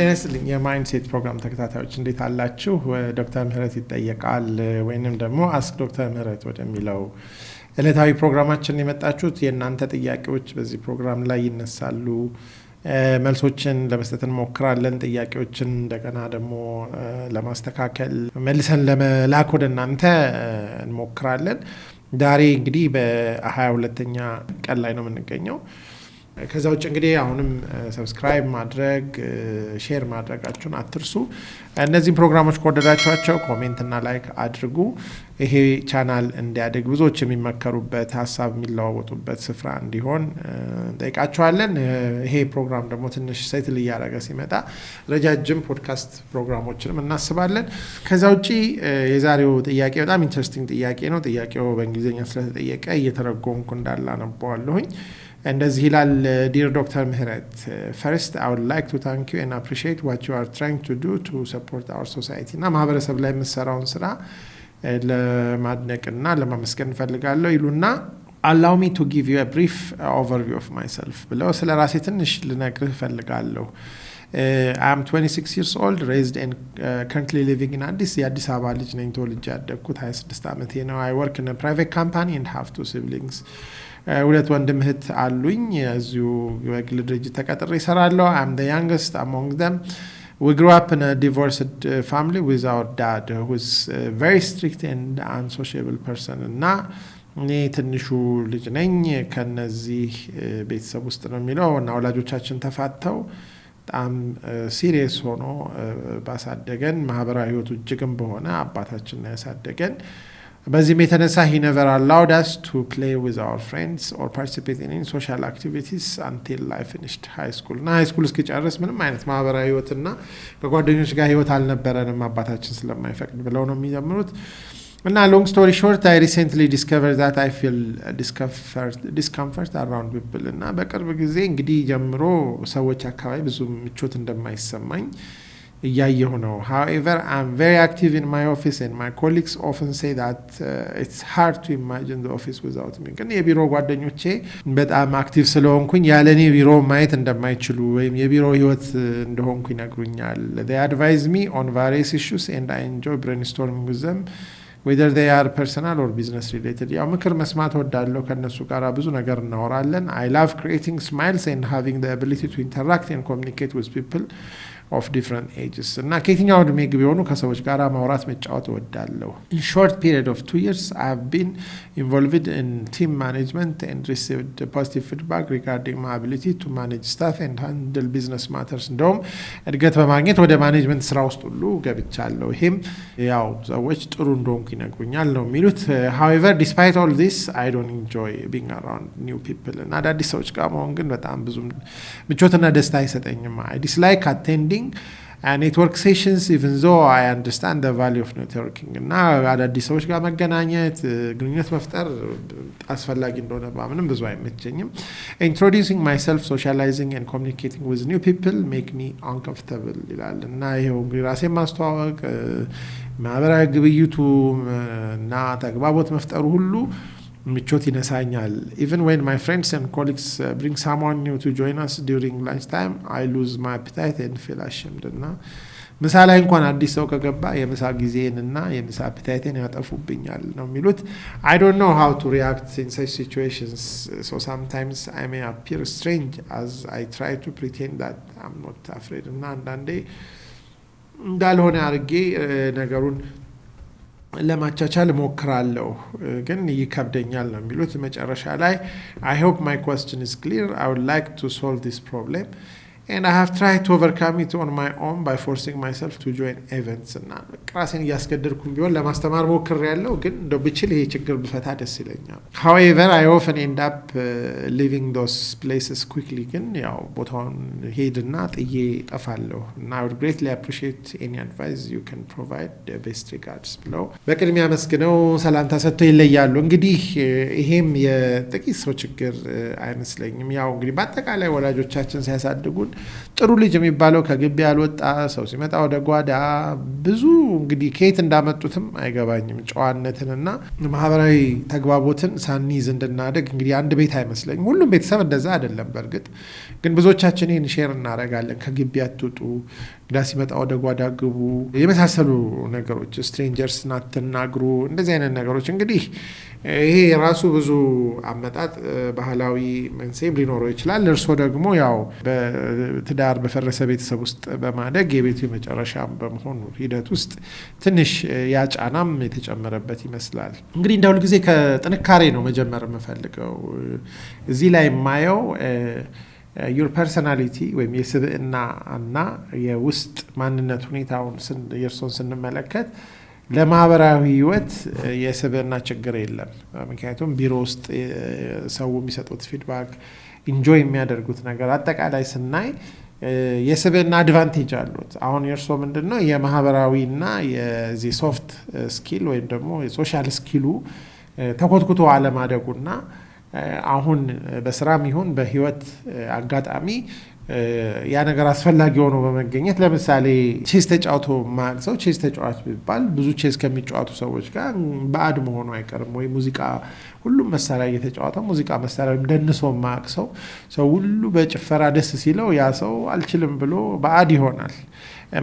ጤናስልኝ የማይንድሴት ፕሮግራም ተከታታዮች እንዴት አላችሁ? ዶክተር ምህረት ይጠየቃል ወይንም ደግሞ አስክ ዶክተር ምህረት ወደሚለው ዕለታዊ ፕሮግራማችን የመጣችሁት የእናንተ ጥያቄዎች በዚህ ፕሮግራም ላይ ይነሳሉ። መልሶችን ለመስጠት እንሞክራለን። ጥያቄዎችን እንደገና ደግሞ ለማስተካከል መልሰን ለመላክ ወደ እናንተ እንሞክራለን። ዛሬ እንግዲህ በ22ኛ ቀን ላይ ነው የምንገኘው። ከዛ ውጭ እንግዲህ አሁንም ሰብስክራይብ ማድረግ ሼር ማድረጋችሁን አትርሱ። እነዚህ ፕሮግራሞች ከወደዳችኋቸው ኮሜንት እና ላይክ አድርጉ። ይሄ ቻናል እንዲያድግ ብዙዎች የሚመከሩበት ሀሳብ የሚለዋወጡበት ስፍራ እንዲሆን እንጠይቃችኋለን። ይሄ ፕሮግራም ደግሞ ትንሽ ሴትል እያደረገ ሲመጣ ረጃጅም ፖድካስት ፕሮግራሞችንም እናስባለን። ከዛ ውጭ የዛሬው ጥያቄ በጣም ኢንትረስቲንግ ጥያቄ ነው። ጥያቄው በእንግሊዝኛ ስለተጠየቀ እየተረጎምኩ እንዳላነበዋለሁኝ። እንደዚህ ይላል። Dear Dr Mehret, first I would like to thank you and appreciate what you are trying to do to support our society. እና ማህበረሰብ ላይ የምትሰራውን ስራ ለማድነቅና ለማመስገን ፈልጋለሁ ይሉና allow me to give you a brief overview of myself ብለው ስለ ራሴ ትንሽ ልነግርህ ፈልጋለሁ። I'm 26 years old, raised and currently living in የአዲስ አበባ ልጅ ነኝ። ተወልጄ ያደግኩት 26 ዓመቴ ነው። I work in a private company and have 2 siblings. ሁለት ወንድም እህት አሉኝ። እዚሁ በግል ድርጅት ተቀጥሬ እሰራለሁ። I'm the youngest among them. We grew up in a divorced family with our dad who is a very strict and unsociable person. እና እኔ ትንሹ ልጅ ነኝ ከነዚህ ቤተሰብ ውስጥ ነው የሚለው እና ወላጆቻችን ተፋተው በጣም ሲሪየስ ሆኖ ባሳደገን ማህበራዊ ህይወቱ እጅግም በሆነ አባታችን ያሳደገን። በዚህም የተነሳ he never allowed us to play with our friends or participate in any social activities until I finished high school. እና high school እስኪጨርስ ምንም አይነት ማህበራዊ ህይወትና ከጓደኞች ጋር ህይወት አልነበረንም አባታችን ስለማይፈቅድ ብለው ነው የሚጀምሩት። እና long story short, I recently discovered that I feel discomfort around people. እና በቅርብ ጊዜ እንግዲህ ጀምሮ ሰዎች አካባቢ ብዙ ምቾት እንደማይሰማኝ እያየሁ ነው። However, I'm very active in my office and my colleagues often say that it's hard to imagine the office without me. ግን የቢሮ ጓደኞቼ በጣም አክቲቭ ስለሆንኩኝ ያለኔ ቢሮ ማየት እንደማይችሉ ወይም የቢሮ ህይወት እንደሆንኩ ይነግሩኛል። They advise me on various issues and I enjoy brainstorming with them, whether they are personal or business related. ያው ምክር መስማት ወዳለሁ። ከነሱ ጋር ብዙ ነገር እናወራለን። I love creating smiles and having the ability to interact and communicate with people of different ages. እና ከየትኛው ዕድሜ ቢሆኑ ከሰዎች ጋር ማውራት መጫወት ወዳለሁ። In short period of 2 years, I have been involved in team management and received positive feedback regarding my ability to manage staff and handle business matters. እንደውም እድገት በማግኘት ወደ ማኔጅመንት ስራ ውስጥ ሁሉ ገብቻለሁ። ይሄም ያው ሰዎች ጥሩ እንደሆንኩ ይነግሩኛል ነው የሚሉት። However, despite all this, I don't enjoy being around new people. እና አዳዲስ ሰዎች ጋር መሆን ግን በጣም ብዙ ምቾትና ደስታ አይሰጠኝም። I dislike attending network sessions even though I understand the value of networking. እና አዳዲስ ሰዎች ጋር መገናኘት ግንኙነት መፍጠር አስፈላጊ እንደሆነ ባምንም ብዙ አይመቸኝም። Introducing myself, socializing and communicating with new people make me uncomfortable ይላል። እና ይሄው እንግዲህ ራሴን ማስተዋወቅ ማህበራዊ ግብይቱ እና ተግባቦት መፍጠሩ ሁሉ ምቾት ይነሳኛል። Even when my friends and colleagues bring someone new to join us during lunch time, I lose my appetite and feel ashamed. እና ምሳ ላይ እንኳን አዲስ ሰው ከገባ የምሳ ጊዜንና የምሳ appetite-ን ያጠፉብኛል ነው የሚሉት። I don't know how to react in such situations, so sometimes I may appear strange as I try to pretend that I'm not afraid. እና አንዳንዴ እንዳልሆነ አድርጌ ነገሩን ለማቻቻል ሞክራለሁ ግን ይከብደኛል ነው የሚሉት። መጨረሻ ላይ I hope my question is clear. I would like to solve this problem and I have tried to overcome it on my own by forcing myself to join events. እና ራሴን እያስገደድኩኝ ቢሆን ለማስተማር ሞክሬያለሁ ግን እንደው ብችል ይሄ ችግር ብፈታ ደስ ይለኛል። However, I often end up leaving those places quickly. ግን ያው ቦታውን ሄድና ጥዬ ጠፋለሁ። እና I would greatly appreciate any advice you can provide. Best regards ብለው በቅድሚያ መስግነው ሰላምታ ሰጥተው ይለያሉ። እንግዲህ ይሄም የጥቂት ሰው ችግር አይመስለኝም። ያው እንግዲህ በአጠቃላይ ወላጆቻችን ሲያሳድጉን ጥሩ ልጅ የሚባለው ከግቢ ያልወጣ ሰው ሲመጣ ወደ ጓዳ ብዙ እንግዲህ ከየት እንዳመጡትም አይገባኝም ጨዋነትንና ማህበራዊ ተግባቦትን ሳንይዝ እንድናደግ እንግዲህ አንድ ቤት አይመስለኝም ሁሉም ቤተሰብ እንደዛ አይደለም በርግጥ ግን ብዙዎቻችን ይሄን ሼር እናደርጋለን ከግቢ አትውጡ ግዳ ሲመጣ ወደ ጓዳ ግቡ የመሳሰሉ ነገሮች ስትሬንጀርስ ናትናግሩ እንደዚህ አይነት ነገሮች እንግዲህ ይሄ ራሱ ብዙ አመጣጥ ባህላዊ መንሰም ሊኖረው ይችላል እርሶ ደግሞ ያው በትዳር በፈረሰ ቤተሰብ ውስጥ በማደግ የቤቱ መጨረሻም በመሆኑ ሂደት ውስጥ ትንሽ ያጫናም የተጨመረበት ይመስላል እንግዲህ እንደው ሁሉ ጊዜ ከጥንካሬ ነው መጀመር የምፈልገው እዚህ ላይ ማየው your personality ወይም የስብዕና እና የውስጥ ማንነት ሁኔታውን የርሶን ስንመለከት ለማህበራዊ ህይወት የስብዕና ችግር የለም ምክንያቱም ቢሮ ውስጥ ሰው የሚሰጡት ፊድባክ ኢንጆይ የሚያደርጉት ነገር አጠቃላይ ስናይ የስብዕና አድቫንቴጅ አሉት አሁን የርሶ ምንድነው የማህበራዊና የዚህ ሶፍት ስኪል ወይም ደግሞ የሶሻል ስኪሉ ተኮትኩቶ አለማደጉና አሁን በስራም ይሁን በህይወት አጋጣሚ ያ ነገር አስፈላጊ ሆኖ በመገኘት ለምሳሌ ቼስ ተጫውቶ ማክሰው ቼስ ተጫዋች ቢባል ብዙ ቼስ ከሚጫወቱ ሰዎች ጋር ባድ መሆኑ አይቀርም ወይ ሙዚቃ ሁሉም መሳሪያ እየተጫወተ ሙዚቃ መሳሪያ እንደነሶ ማክሰው ሰው ሁሉ በጭፈራ ደስ ሲለው ያ ሰው አልችልም ብሎ ባድ ይሆናል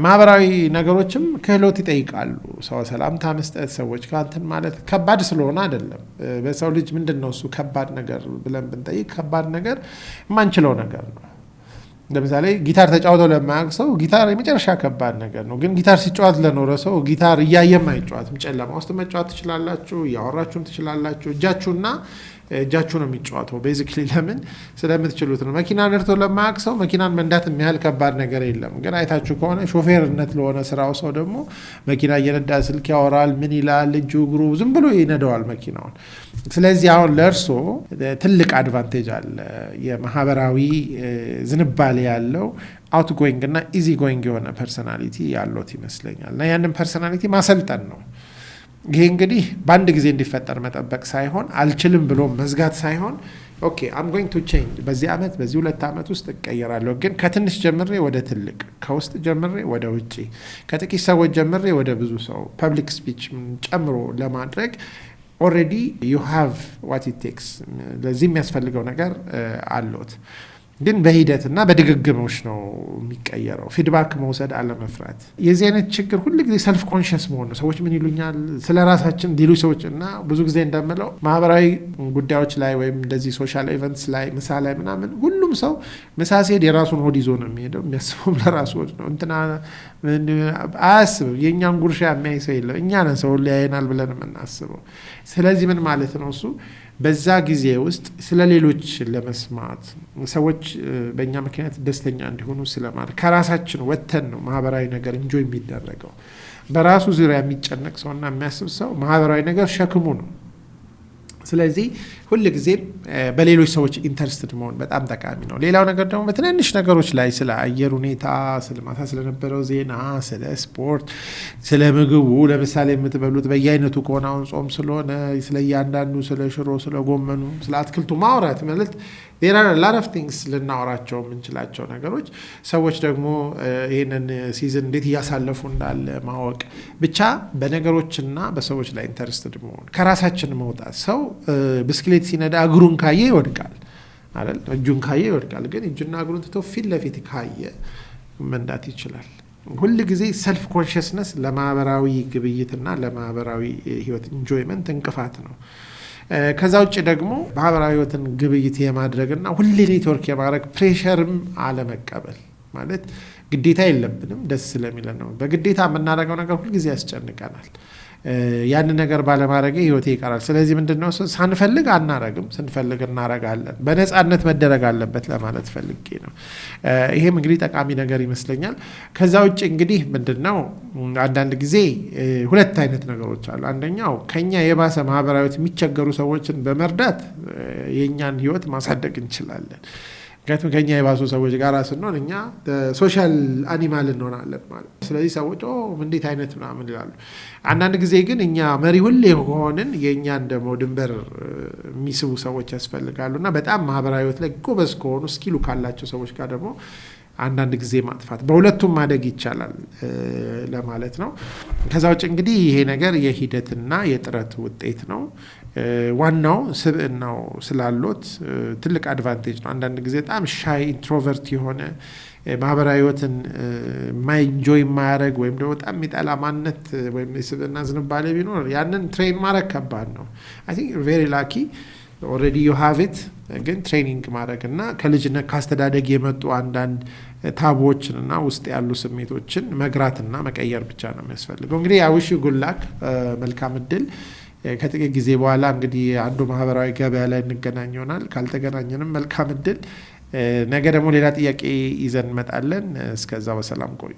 ማህበራዊ ነገሮችም ክህሎት ይጠይቃሉ ሰው ሰላምታ መስጠት ሰዎች ጋር እንትን ማለት ከባድ ስለሆነ አይደለም በሰው ልጅ ምንድነው እሱ ከባድ ነገር ብለን ብንጠይቅ ከባድ ነገር ማንችለው ነገር ነው ለምሳሌ ጊታር ተጫውቶ ለማያውቅ ሰው ጊታር የመጨረሻ ከባድ ነገር ነው ግን ጊታር ሲጫወት ለኖረ ሰው ጊታር እያየም አይጫወትም ጨለማ ውስጥ መጫወት ትችላላችሁ ያወራችሁም ትችላላችሁ እጃችሁ ነው የሚጫወተው ቤዚክሊ ለምን ስለምትችሉት ነው መኪና ነርቶ ለማያውቅ ሰው መኪናን መንዳት የሚያህል ከባድ ነገር የለም ግን አይታችሁ ከሆነ ሾፌርነት ለሆነ ስራው ሰው ደግሞ መኪና እየነዳ ስልክ ያወራል ምን ይላል እጁ እግሩ ዝም ብሎ ይነዳዋል መኪናውን ስለዚህ አሁን ለርሶ ትልቅ አድቫንቴጅ አለ የማህበራዊ ዝንባሌ ያለው አውትጎይንግ እና ኢዚ ጎይንግ የሆነ ፐርሰናሊቲ ያለው ይመስለኛል እና ያንን ፐርሰናሊቲ ማሰልጠን ነው ይሄ እንግዲህ በአንድ ጊዜ እንዲፈጠር መጠበቅ ሳይሆን አልችልም ብሎ መዝጋት ሳይሆን ኦኬ አም ጎይንግ ቱ ቼንጅ በዚህ አመት በዚህ 2 አመት ውስጥ እቀየራለሁ ግን ከትንሽ ጀምሬ ወደ ትልቅ ከውስጥ ጀምሬ ወደ ውጪ ከጥቂት ሰዎች ጀምሬ ወደ ብዙ ሰው ፐብሊክ ስፒች ጨምሮ ለማድረግ already you have what it takes ለዚህ የሚያስፈልገው ነገር አለዎት ግን በሂደትና በድግግሞሽ ነው የሚቀየረው ፊድባክ መውሰድ አለመፍራት የዚህ አይነት ችግር ሁሉ ጊዜ ሰልፍ ኮንሺየስ መሆን ነው ሰዎች ምን ይሉኛል ስለራሳችን ዲሉ ሰዎች እና ብዙ ጊዜ እንደምለው ማህበራዊ ጉዳዮች ላይ ወይም እንደዚህ ሶሻል ኢቨንትስ ላይ ምሳ ላይ ምናምን ሁሉም ሰው ምሳ ሲሄድ የራሱን ሆድ ይዞ ነው የሚሄደው የሚያስበው ለራሱ ሆድ ነው እንትና አያስብም የኛን ጉርሻ የሚያይ ሰው የለም እኛ ነን ሰው ሊያየናል ብለን የምናስበው ስለዚህ ምን ማለት ነው እሱ በዛ ጊዜ ውስጥ ስለሌሎች ለመስማት ሰዎች በእኛ ምክንያት ደስተኛ እንዲሆኑ ስለማለት ከራሳችን ወተን ነው ማህበራዊ ነገር ኢንጆይ የሚደረገው በራሱ ዙሪያ የሚጨነቅ ሰውና የሚያስብ ሰው ማህበራዊ ነገር ሸክሙ ነው ስለዚህ ሁሉ ጊዜ በሌሎች ሰዎች ኢንተረስትድ መሆን በጣም ጠቃሚ ነው ሌላው ነገር ደግሞ በትንንሽ ነገሮች ላይ ስለ አየር ሁኔታ ስለ ማታ ስለነበረው ዜና ስለ ስፖርት ስለ ምግቡ ለምሳሌ የምትበሉት በየአይነቱ ከሆነ አሁን ጾም ስለሆነ ስለ ያንዳንዱ ስለ ሽሮ ስለ ጎመኑ ስለ አትክልቱ ማውራት ማለት there are a lot of things ልናወራቸው የምንችላቸው ነገሮች ሰዎች ደግሞ ይሄንን ሲዝን እንዴት ያሳለፉ እንዳለ ማወቅ ብቻ በነገሮችና በሰዎች ላይ ኢንተረስትድ መሆን ከራሳችን መውጣት ሰው ብስክሌት ሲነዳ እግሩን ካየ ይወድቃል አይደል እጁን ካየ ይወድቃል ግን እጁና እግሩን ተቶ ፊት ለፊት ካየ መንዳት ይችላል ሁሉ ጊዜ ሰልፍ ኮንሺየስነስ ለማህበራዊ ግብይትና ለማህበራዊ ህይወት ኢንጆይመንት እንቅፋት ነው ከዛው ውጪ ደግሞ ማህበራዊ ህይወትን ግብይት የማድረግና ሁሉ ኔትወርክ የማድረግ ፕሬሸርም አለመቀበል ማለት ግዴታ የለብንም ደስ ስለሚለን ነው በግዴታ የምናደርገው ነገር ሁሉ ጊዜ ያስጨንቀናል ያን ነገር ባለማድረግ ህይወቴ ይቀራል ስለዚህ ምንድነው ሳንፈልግ አናረግም ስንፈልግ እናረጋለን በነጻነት መደረግ አለበት ለማለት ፈልጌ ነው ይሄም እንግዲህ ጠቃሚ ነገር ይመስለኛል ከዛው ውጪ እንግዲህ ምንድነው አንዳንድ ጊዜ ሁለት አይነት ነገሮች አሉ አንደኛው ከኛ የባሰ ማህበራዊት የሚቸገሩ ሰዎችን በመርዳት የኛን ህይወት ማሳደግ እንችላለን ምክንያቱም ከኛ የባሱ ሰዎች ጋር ስንሆን እኛ ሶሻል አኒማል እንሆናለን ማለት ስለዚህ ሰዎች እንዴት አይነት ምናምን ይላሉ አንዳንድ ጊዜ ግን እኛ መሪ ሁሌ ሆነን የኛን ደግሞ ድንበር የሚስቡ ሰዎች ያስፈልጋሉና በጣም ማህበራዊ ህይወት ላይ ጎበዝ ከሆኑ ስኪሉ ካላቸው ሰዎች ጋር ደግሞ አንዳንድ ጊዜ ማጥፋት በሁለቱም ማደግ ይቻላል ለማለት ነው ከዛ ውጭ እንግዲህ ይሄ ነገር የሂደትና የጥረት ውጤት ነው ዋናው ስብዕናው ስላሎት ትልቅ አድቫንቴጅ ነው አንዳንድ ጊዜ በጣም ሻይ ኢንትሮቨርት የሆነ ማህበራዊ ህይወትን ማይንጆይ ማያረግ ወይም ደግሞ በጣም የሚጠላ ማንነት ወይም የስብዕና ዝንባሌ ቢኖር ያንን ትሬን ማድረግ ከባድ ነው I think you're very lucky already you have it ግን ትሬኒንግ ማድረግና ከልጅነት ካስተዳደግ የመጡ አንዳንድ ታቦችንና ውስጥ ያሉ ስሜቶችን መግራትና መቀየር ብቻ ነው የሚያስፈልገው እንግዲህ I wish you good luck መልካም እድል ከጥቂት ጊዜ በኋላ እንግዲህ አንዱ ማህበራዊ ገበያ ላይ እንገናኝ ይሆናል ካልተገናኘንም መልካም እድል ነገ ደግሞ ሌላ ጥያቄ ይዘን እንመጣለን እስከዛው በሰላም ቆዩ